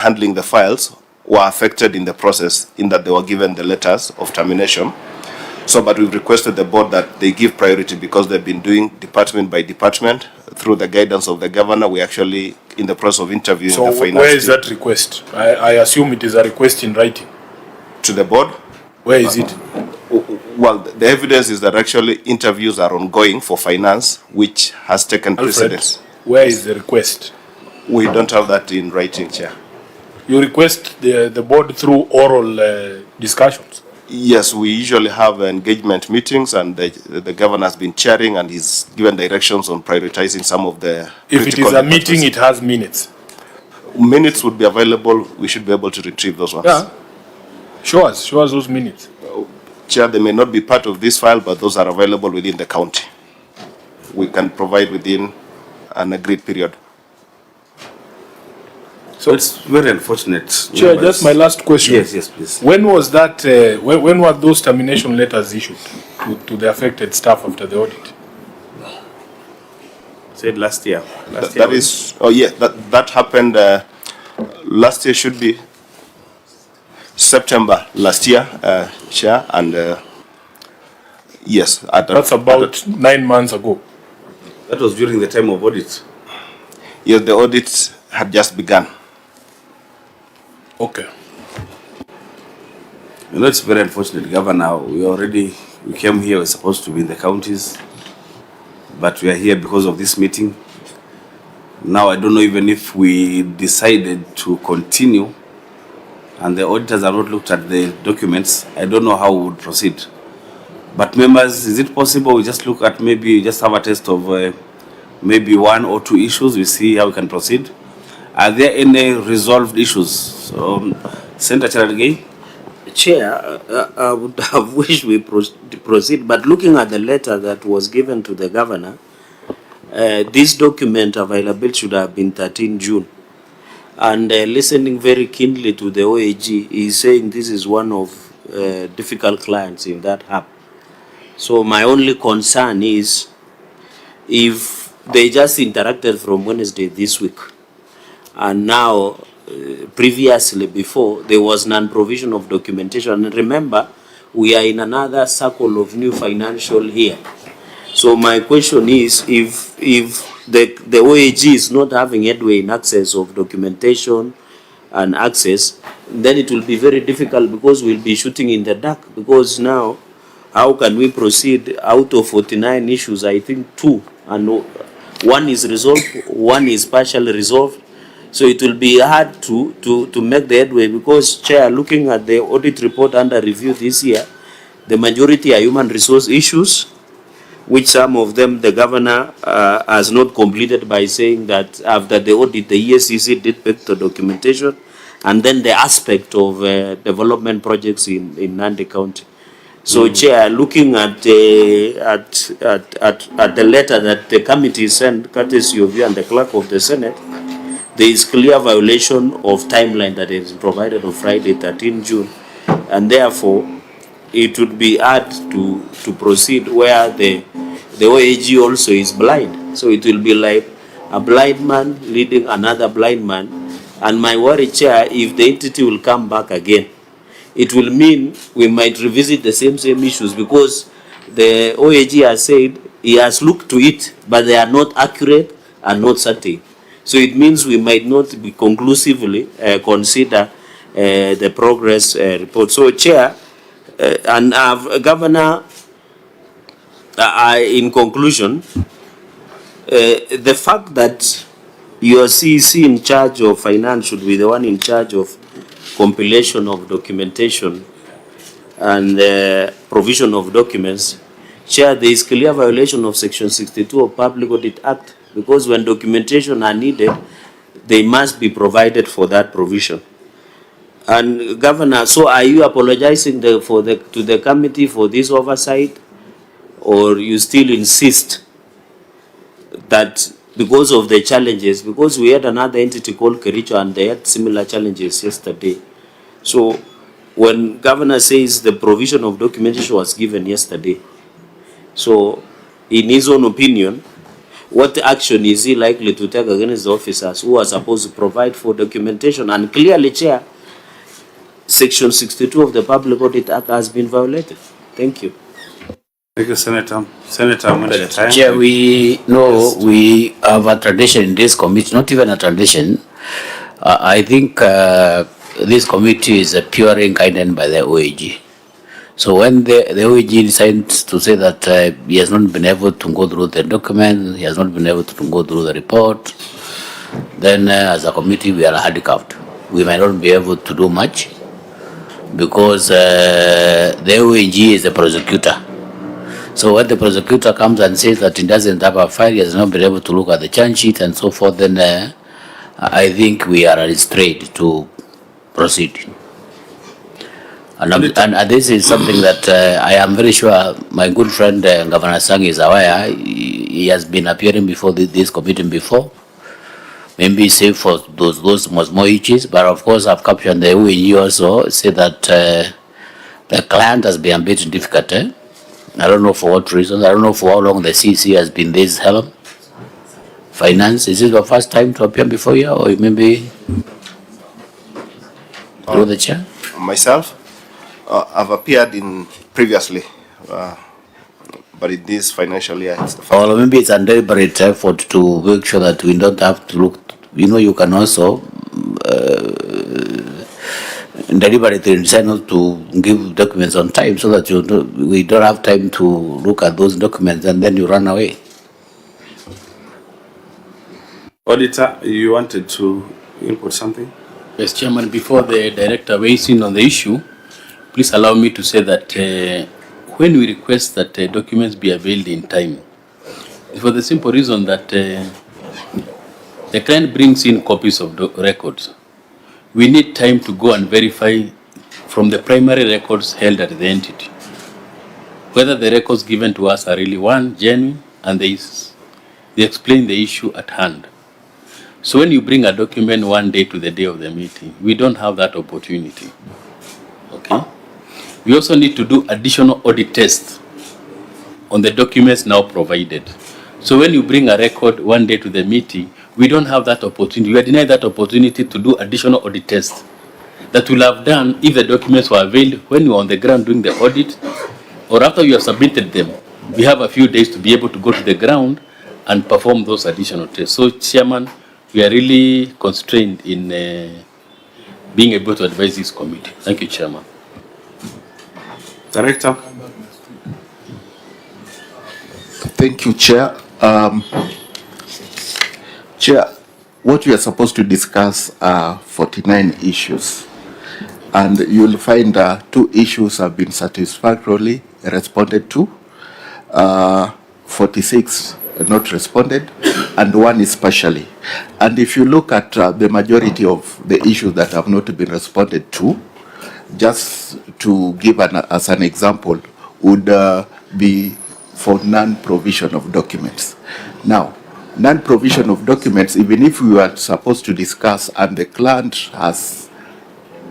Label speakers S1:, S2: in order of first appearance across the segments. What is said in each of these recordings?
S1: handling the files were affected in the process in that they were given the letters of termination. So, but we've requested the board that they give priority because they've been doing department by department through the guidance of the governor. We're actually in the process of interviewing the finance.
S2: So where is that request? I assume it is a request in writing.
S1: To the board?
S2: Where is it?
S1: Well, the evidence is that actually interviews are ongoing for finance, which has taken precedence.
S2: Where is the request?
S1: We don't have that in writing, Chair.
S2: You request the board through oral discussions?
S1: Yes, we usually have engagement meetings, and the governor has been chairing, and he's given directions on prioritizing some of the.
S2: If it is a meeting, it has minutes.
S1: Minutes would be available. We should be able to retrieve those ones.
S2: Yeah. Show us those minutes.
S1: Chair, they may not be part of this file, but those are available within the county. We can provide within an agreed period.
S3: So it's very unfortunate.
S2: Chair, just my last question.
S3: Yes, please.
S2: When was that? When were those termination letters issued to the affected staff after the audit?
S3: Said last year.
S1: That is. Oh yeah, that happened last year. Should be September last year, Chair, and yes.
S2: That's about 9 months ago.
S3: That was during the time of audit.
S1: Yes, the audit had just begun.
S2: Okay.
S3: You know, it's very unfortunate, Governor. We came here, we're supposed to be in the counties, but we are here because of this meeting. Now, I don't know even if we decided to continue and the auditors have not looked at the documents, I don't know how we would proceed. But members, is it possible we just look at maybe just have a test of maybe 1 or 2 issues, we see how we can proceed? Are there any resolved issues? So, Senator Charagay?
S4: Chair, I would have wished we proceed, but looking at the letter that was given to the governor, this document available should have been 13 June. And listening very keenly to the OAG, he's saying this is one of difficult clients in that hub. So my only concern is if they just interacted from Wednesday this week, and now previously before there was non-provision of documentation. And remember, we are in another circle of new financial year. So my question is, if the OAG is not having headway in access of documentation and access, then it will be very difficult because we'll be shooting in the dark. Because now, how can we proceed out of 49 issues? I think 2, and 1 is resolved, 1 is partially resolved. So it will be hard to make the headway because, Chair, looking at the audit report under review this year, the majority are human resource issues, which some of them the governor has not completed by saying that after the audit, the ESCC did pick the documentation, and then the aspect of development projects in Nandi County. So, Chair, looking at the letter that the committee sent, courtesy of you and the clerk of the Senate, there is clear violation of timeline that is provided on Friday, 13 June, and therefore it would be hard to proceed where the OAG also is blind. So it will be like a blind man leading another blind man. And my worry, Chair, if the entity will come back again, it will mean we might revisit the same issues because the OAG has said he has looked to it, but they are not accurate and not certain. So it means we might not be conclusively consider the progress report. So, Chair, and Governor, in conclusion, the fact that your CEC in charge of finance should be the one in charge of compilation of documentation and provision of documents, Chair, there is clear violation of Section 62 of Public Audit Act, because when documentation are needed, they must be provided for that provision. And Governor, so are you apologizing to the committee for this oversight, or you still insist that because of the challenges, because we had another entity called Kericho and they had similar challenges yesterday. So when Governor says the provision of documentation was given yesterday, so in his own opinion, what action is he likely to take against the officers who are supposed to provide for documentation? And clearly, Chair, Section 62 of the Public Audit Act has been violated. Thank you.
S3: Thank you, Senator. Senator Mwendesha.
S5: Chair, we know we have a tradition in this committee, not even a tradition. I think this committee is purely guided by the OAG. So when the OAG decides to say that he has not been able to go through the document, he has not been able to go through the report, then as a committee we are handicapped. We might not be able to do much because the OAG is the prosecutor. So when the prosecutor comes and says that he doesn't have a file, he has not been able to look at the charge sheet and so forth, then I think we are restrained to proceed. And this is something that I am very sure my good friend Governor Sang is aware. He has been appearing before this committee before. Maybe save for those more issues, but of course I've captured the OAG also say that the client has been a bit difficult. I don't know for what reason. I don't know for how long the CC has been this helm. Finance, is it your first time to appear before you, or maybe through the chair?
S1: Myself, I've appeared in previously, but in this financial year, it's the first.
S5: Or maybe it's a deliberate effort to make sure that we don't have to look. You know, you can also deliberately decide not to give documents on time so that we don't have time to look at those documents and then you run away.
S3: Auditor, you wanted to input something?
S2: Yes, Chairman, before the director weighs in on the issue, please allow me to say that when we request that documents be availed in time, it's for the simple reason that the client brings in copies of records. We need time to go and verify from the primary records held at the entity whether the records given to us are really genuine, and they explain the issue at hand. So when you bring a document one day to the day of the meeting, we don't have that opportunity. Okay? We also need to do additional audit tests on the documents now provided. So when you bring a record one day to the meeting, we don't have that opportunity. We are denied that opportunity to do additional audit tests that we'll have done if the documents were availed when you were on the ground doing the audit, or after you have submitted them. We have a few days to be able to go to the ground and perform those additional tests. So, Chairman, we are really constrained in being able to advise this committee. Thank you, Chairman.
S3: Director.
S6: Thank you, Chair. Chair, what we are supposed to discuss are 49 issues, and you'll find 2 issues have been satisfactorily responded to, 46 not responded, and 1 is partially. And if you look at the majority of the issues that have not been responded to, just to give as an example, would be for non-provision of documents. Now, non-provision of documents, even if we were supposed to discuss and the client has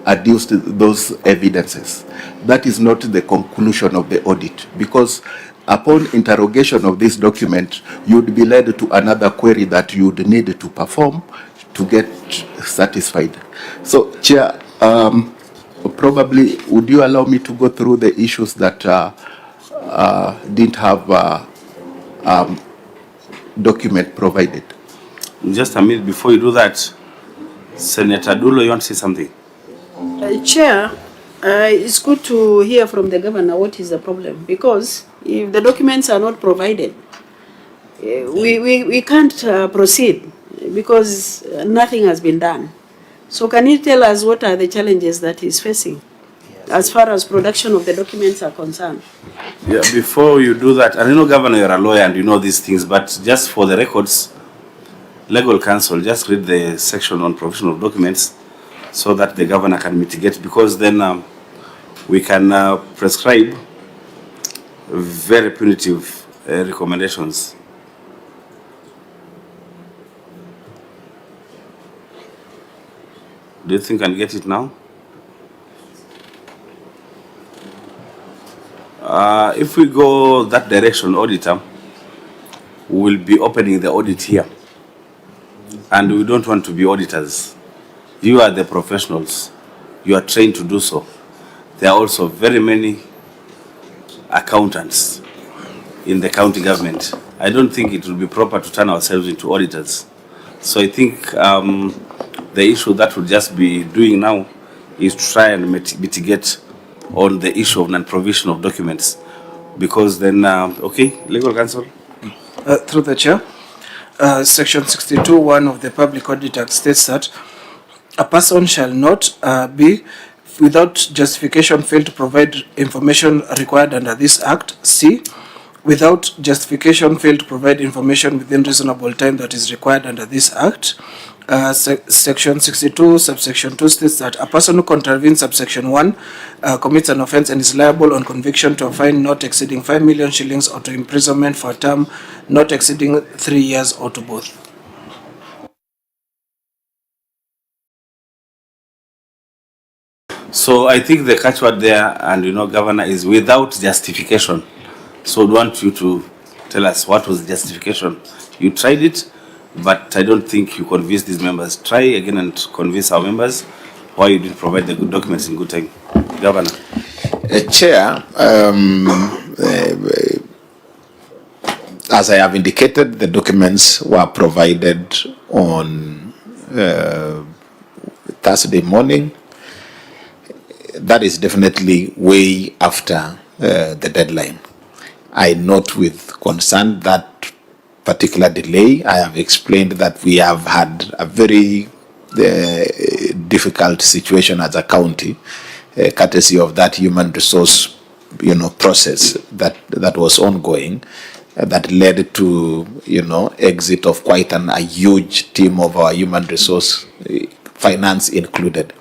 S6: adduced those evidences, that is not the conclusion of the audit, because upon interrogation of this document, you would be led to another query that you would need to perform to get satisfied. So, Chair, probably would you allow me to go through the issues that didn't have document provided?
S3: Just a minute before you do that, Senator Dulo, you want to say something?
S7: Chair, it's good to hear from the governor what is the problem, because if the documents are not provided, we can't proceed because nothing has been done. So can you tell us what are the challenges that he's facing as far as production of the documents are concerned?
S3: Yeah, before you do that, and I know, Governor, you're a lawyer and you know these things, but just for the records, legal counsel, just read the section on provision of documents so that the governor can mitigate, because then we can prescribe very punitive recommendations. Do you think I can get it now? If we go that direction, Auditor, we will be opening the audit here. And we don't want to be auditors. You are the professionals. You are trained to do so. There are also very many accountants in the county government. I don't think it will be proper to turn ourselves into auditors. So I think the issue that we'll just be doing now is to try and mitigate on the issue of non-provision of documents. Because then, okay, legal counsel?
S8: Through the chair, section 62(1) of the Public Audit Act states that a person shall not be without justification fail to provide information required under this act. C, without justification fail to provide information within reasonable time that is required under this act. Section 62 subsection 2 states that a person who contravenes subsection 1 commits an offence and is liable on conviction to a fine not exceeding 5 million shillings or to imprisonment for a term not exceeding 3 years or to both.
S3: So I think the catchword there, and Governor, is without justification. So I want you to tell us what was the justification. You tried it, but I don't think you convinced these members. Try again and convince our members why you didn't provide the good documents in good time. Governor.
S9: Chair, as I have indicated, the documents were provided on Thursday morning. That is definitely way after the deadline. I note with concern that particular delay. I have explained that we have had a very difficult situation as a county, courtesy of that human resource, process that was ongoing, that led to, exit of quite a huge team of our human resource, finance included.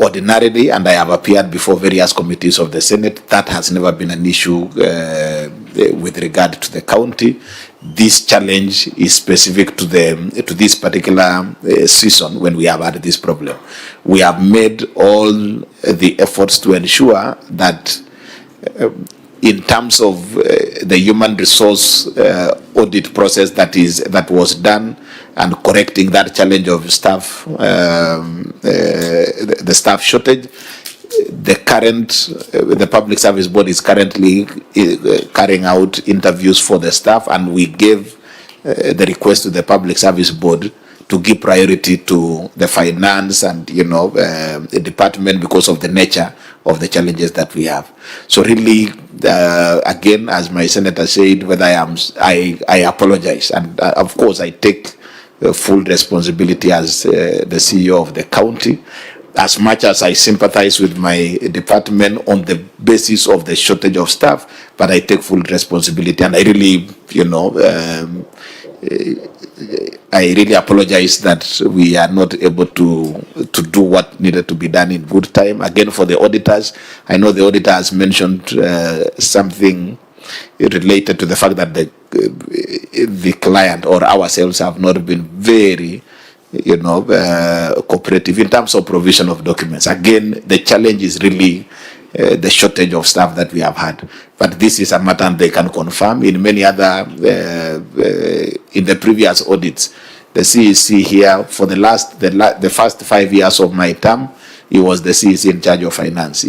S9: Ordinarily, and I have appeared before various committees of the Senate, that has never been an issue with regard to the county. This challenge is specific to this particular season when we have had this problem. We have made all the efforts to ensure that in terms of the human resource audit process that was done, and correcting that challenge of staff, the staff shortage, the Public Service Board is currently carrying out interviews for the staff, and we gave the request to the Public Service Board to give priority to the finance and the department because of the nature of the challenges that we have. So really, again, as my senator said, whether I apologize, and of course I take full responsibility as the CEO of the county, as much as I sympathize with my department on the basis of the shortage of staff, but I take full responsibility, and I really, I really apologize that we are not able to do what needed to be done in good time. Again, for the auditors, I know the auditor has mentioned something related to the fact that the client or ourselves have not been very cooperative in terms of provision of documents. Again, the challenge is really the shortage of staff that we have had. But this is a matter they can confirm. In many other, in the previous audits, the CEC here, for the first 5 years of my term, he was the CEC in charge of finance.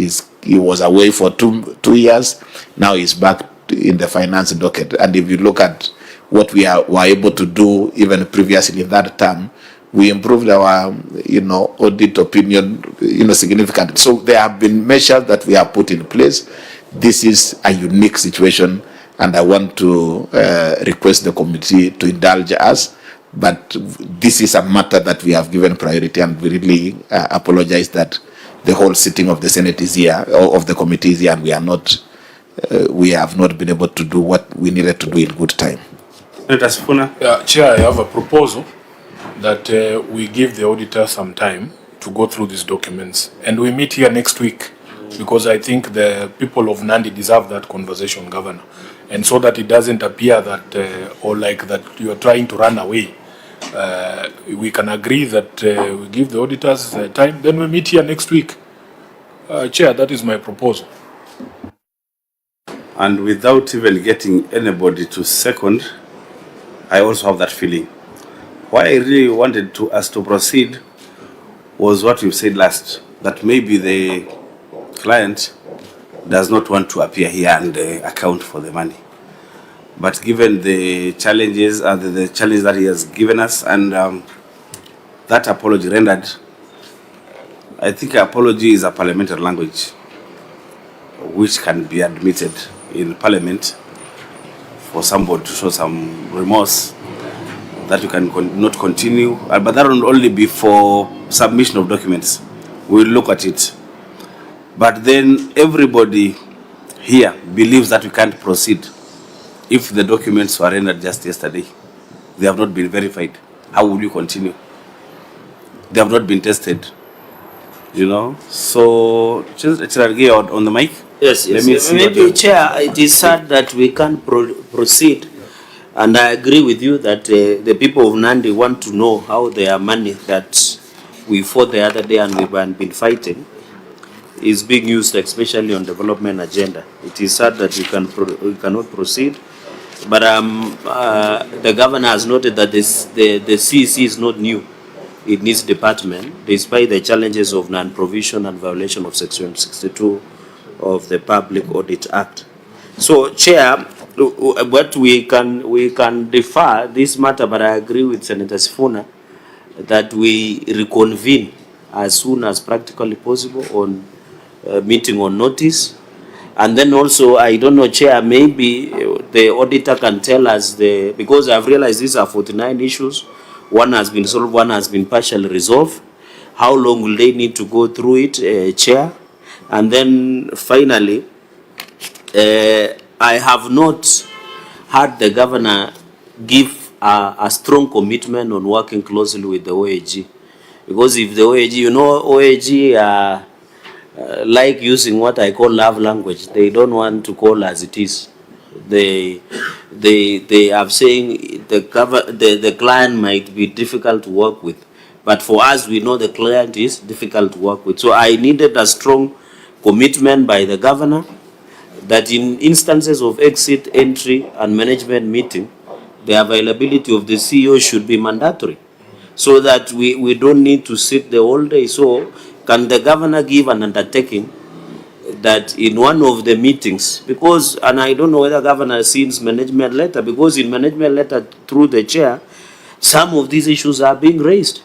S9: He was away for two years. Now he's back in the finance docket. And if you look at what we were able to do even previously in that term, we improved our, audit opinion, significantly. So there have been measures that we have put in place. This is a unique situation, and I want to request the committee to indulge us. But this is a matter that we have given priority, and we really apologize that the whole sitting of the Senate is here, or of the committee is here, and we have not been able to do what we needed to do in good time.
S10: Chair, I have a proposal that we give the auditor some time to go through these documents, and we meet here next week, because I think the people of Nandi deserve that conversation, Governor, and so that it doesn't appear that or like that you are trying to run away. We can agree that we give the auditors time, then we meet here next week. Chair, that is my proposal.
S3: And without even getting anybody to second, I also have that feeling. Why I really wanted us to proceed was what you said last, that maybe the client does not want to appear here and account for the money. But given the challenges and the challenge that he has given us and that apology rendered, I think apology is a parliamentary language which can be admitted in parliament for somebody to show some remorse that you can not continue, but that will only be for submission of documents. We'll look at it. But then everybody here believes that we can't proceed if the documents were rendered just yesterday. They have not been verified. How will you continue? They have not been tested. You know? So, Chirargi on the mic.
S4: Yes, yes. Maybe, Chair, it is sad that we can't proceed. And I agree with you that the people of Nandi want to know how their money that we fought the other day and we've been fighting is being used, especially on development agenda. It is sad that we cannot proceed. But the governor has noted that the CEC is not new in its department, despite the challenges of non-provision and violation of Section 62 of the Public Audit Act. So, Chair, but we can defer this matter, but I agree with Senator Sifuna that we reconvene as soon as practically possible on meeting on notice. And then also, I don't know, Chair, maybe the auditor can tell us because I've realized these are 49 issues. One has been solved, one has been partially resolved. How long will they need to go through it, Chair? And then finally, I have not heard the governor give a strong commitment on working closely with the OAG. Because if the OAG, you know, OAG like using what I call love language. They don't want to call as it is. They are saying the client might be difficult to work with. But for us, we know the client is difficult to work with. So I needed a strong commitment by the governor that in instances of exit, entry, and management meeting, the availability of the CEO should be mandatory, so that we don't need to sit the whole day. So can the governor give an undertaking that in one of the meetings, because, and I don't know whether governor has seen management letter, because in management letter through the chair, some of these issues are being raised.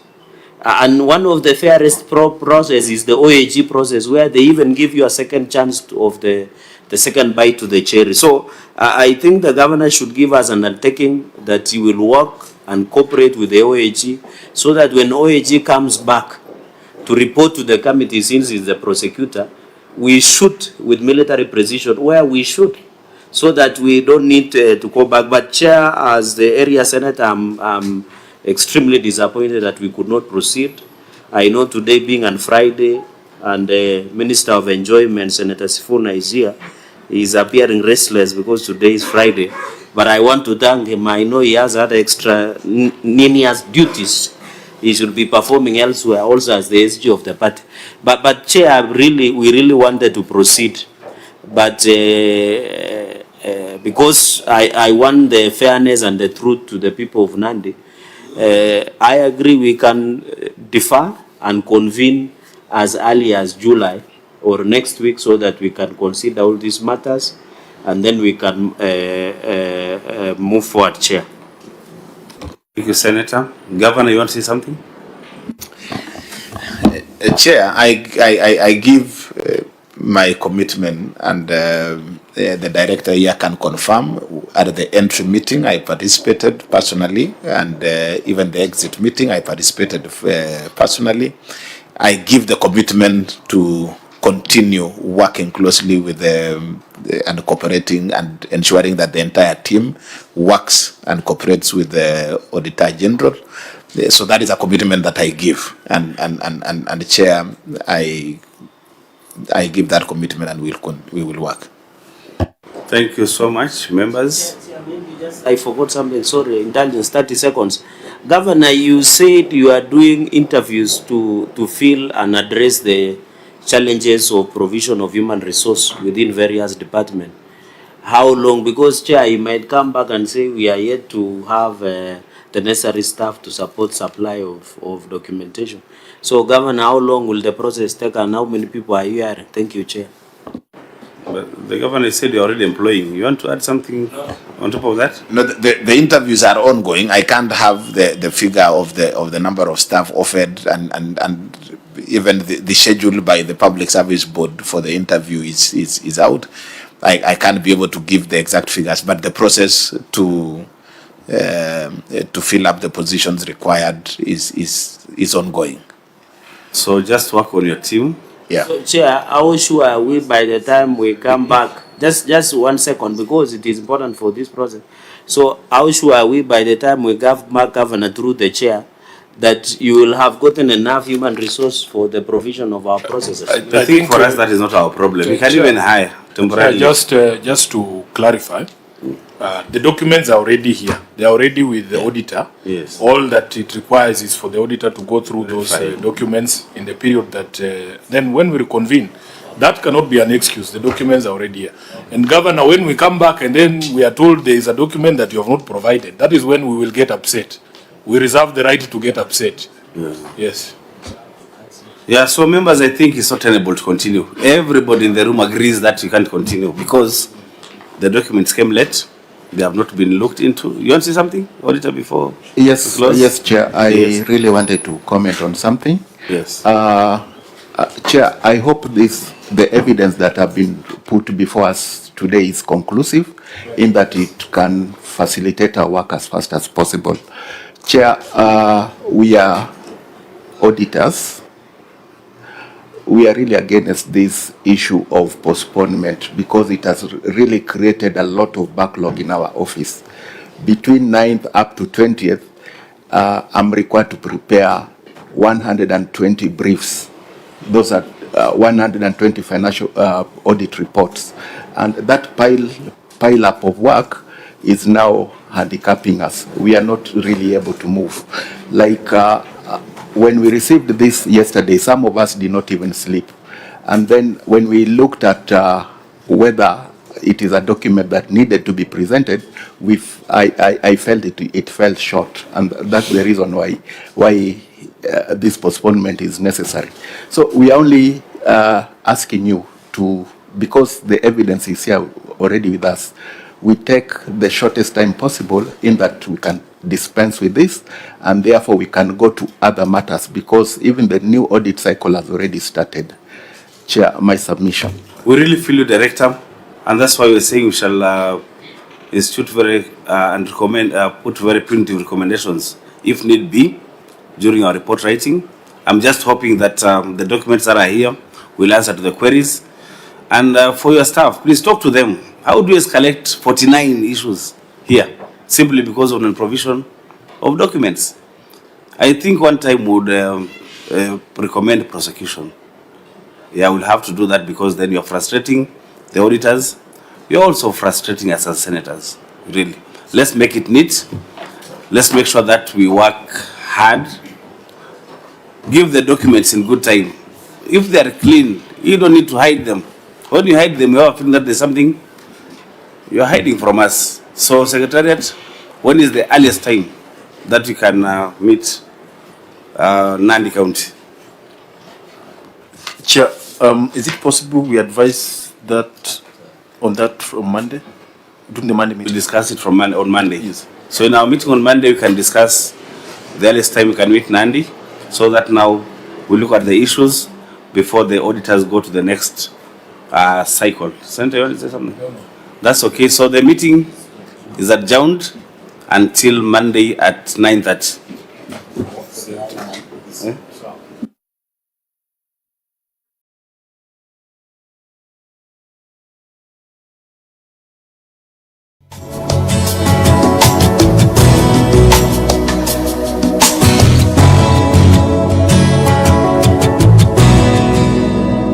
S4: And one of the fairest process is the OAG process, where they even give you a second chance of the second bite to the cherry. So I think the governor should give us an undertaking that he will work and cooperate with the OAG, so that when OAG comes back to report to the committee, since he's the prosecutor, we shoot with military precision where we should, so that we don't need to go back. But Chair, as the area senator, I'm extremely disappointed that we could not proceed. I know today being on Friday, and the Minister of Enjoyment, Senator Sifuna, is here. He's appearing restless because today is Friday. But I want to thank him. I know he has had extra ninias duties. He should be performing elsewhere also as the SG of the party. But Chair, we really wanted to proceed. But because I want the fairness and the truth to the people of Nandi, I agree we can defer and convene as early as July or next week, so that we can consider all these matters, and then we can move forward, Chair.
S3: Thank you, Senator. Governor, you want to say something?
S9: Chair, I give my commitment, and the director here can confirm. At the entry meeting, I participated personally, and even the exit meeting, I participated personally. I give the commitment to continue working closely with and cooperating and ensuring that the entire team works and cooperates with the Auditor General. So that is a commitment that I give, and Chair, I give that commitment, and we will work.
S3: Thank you so much, members.
S4: I forgot something, sorry, indulgence, 30 seconds. Governor, you said you are doing interviews to fill and address the challenges of provision of human resource within various departments. how long? Because Chair, he might come back and say we are yet to have the necessary staff to support supply of documentation. So, Governor, how long will the process take and how many people are you hiring? Thank you, Chair.
S3: But the governor said you're already employing. You want to add something on top of that?
S9: No, the interviews are ongoing. I can't have the figure of the number of staff offered, and even the schedule by the Public Service Board for the interview is out. I can't be able to give the exact figures, but the process to fill up the positions required is ongoing.
S3: So just work on your team.
S9: Yeah.
S4: So, Chair, how sure are we by the time we come back? Just 1 second, because it is important for this process. So, how sure are we by the time we back Governor through the Chair that you will have gotten enough human resource for the provision of our processes?
S3: I think for us that is not our problem. We can even hire temporarily.
S10: Just to clarify, the documents are already here. They are already with the auditor.
S3: Yes.
S10: All that it requires is for the auditor to go through those documents in the period that then when we reconvene, that cannot be an excuse. The documents are already here. And Governor, when we come back and then we are told there is a document that you have not provided, that is when we will get upset. We reserve the right to get upset. Yes.
S3: Yeah, so members, I think it's not tenable to continue. Everybody in the room agrees that you can't continue because the documents came late. They have not been looked into. You want to say something, Auditor, before?
S6: Yes, yes, Chair. I really wanted to comment on something.
S3: Yes.
S6: Chair, I hope the evidence that have been put before us today is conclusive in that it can facilitate our work as fast as possible. Chair, we are auditors. We are really against this issue of postponement because it has really created a lot of backlog in our office. Between 9th up to 20th, I'm required to prepare 120 briefs. Those are 120 financial audit reports. And that pile up of work is now handicapping us. We are not really able to move. Like when we received this yesterday, some of us did not even sleep. And then when we looked at whether it is a document that needed to be presented, I felt it fell short. And that's the reason why this postponement is necessary. So we are only asking you to, because the evidence is here already with us, we take the shortest time possible in that we can dispense with this, and therefore we can go to other matters because even the new audit cycle has already started. Chair, my submission.
S3: We really feel you, Director, and that's why we're saying we shall institute and recommend, put very punitive recommendations, if need be, during our report writing. I'm just hoping that the documents that are here will answer to the queries. And for your staff, please talk to them. How do you escalate 49 issues here simply because of non-provision of documents? I think one time would recommend prosecution. Yeah, we'll have to do that because then you're frustrating the auditors. You're also frustrating us as senators, really. Let's make it neat. Let's make sure that we work hard. Give the documents in good time. If they're clean, you don't need to hide them. When you hide them, you have a feeling that there's something you're hiding from us. So, Secretariat, when is the earliest time that we can meet Nandi County?
S11: Chair, is it possible we advise that on that from Monday? During the Monday meeting?
S3: We'll discuss it from on Monday.
S11: Yes.
S3: So in our meeting on Monday, we can discuss the earliest time we can meet Nandi, so that now we look at the issues before the auditors go to the next cycle. Senator, you want to say something? No. That's okay. So the meeting is adjourned until Monday at 9:30.